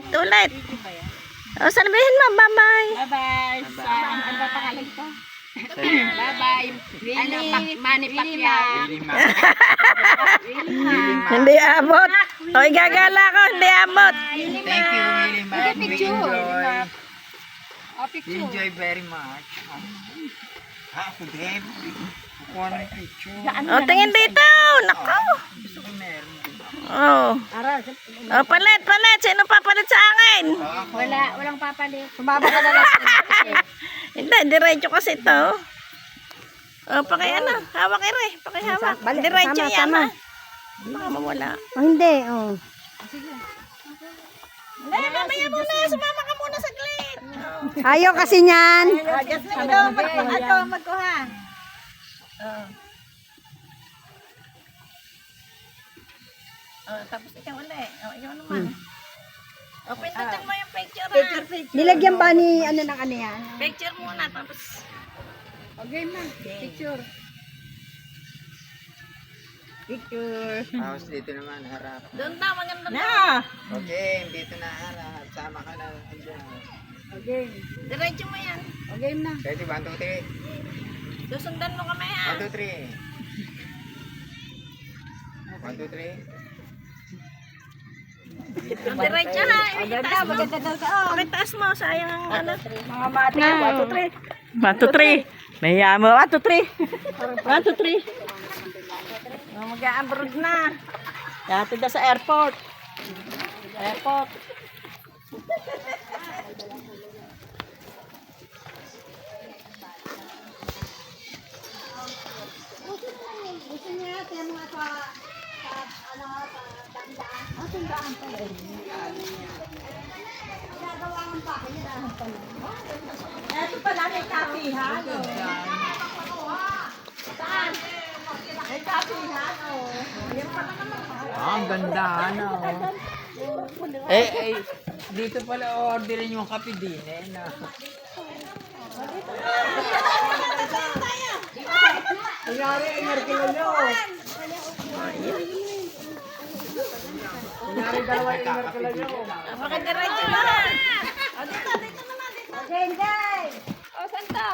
ulit. O, sabihin mo, bye-bye. Bye-bye. Ano ba pangalan ko? Bye-bye. Manny Pacquiao. Hindi abot. O, igagala ko, hindi abot. Thank you, Willie Man. We enjoy. We Picture. enjoy very much. Ako din. Kukuha ng picture. O, tingin dito. Nako. Gusto ko meron. O. O, palit. Sino papalit sa akin? Walang papalit. Sumama ka na lang. Hindi, diretso kasi ito. O, ano, hawak ere. Pakihawak. Diretso yan, ha. Baka mawala. Hindi, oh. Hindi, mamaya muna. Sumama ka muna saglit. Ayaw kasi niyan. Just na ito, magkuha. Tapos ikaw ulit. Ikaw naman. Pindutin mo yung picture, ha. Nilagyan ba ni ano ng ano yan? Picture muna, tapos... Okay na. Picture. Tapos dito naman, harap. Doon daw, maganda na. Okay, dito na harap. Sama ka na. Andyan. Okay. Diretso mo yan. Okay na. Ready? 1, 2, 3. Susundan mo kami, ha. 1, 2, 3. 1, 2, 3. Diretso, ha. Pakitaas mo, sayang ang ano. Mga mati. 1, 2, 3. Mahiya mo. 1, 2, 3. 1, 2, 3. Mag-a-abroad na. Yatid na sa airport. Gusto niya kaya mga sa ano sa tandaan. Tandaan pa rin. Ginagawa ng bahay niya dahil pa lang. Ito pala may kapihan. Saan? May kapihan. Ang ganda, ano. Dito pala orderin yung kape din, na. Kunyari, inerkila nyo. Kunyari, dalawa inerkila nyo. Pakadiretso na. Dito naman. Jay! O, saan to?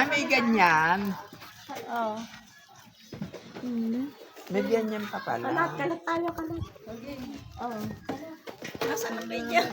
May ganyan. Oo. May ganyan pa pala. Kalat tayo, kalat. Nasaan ang video?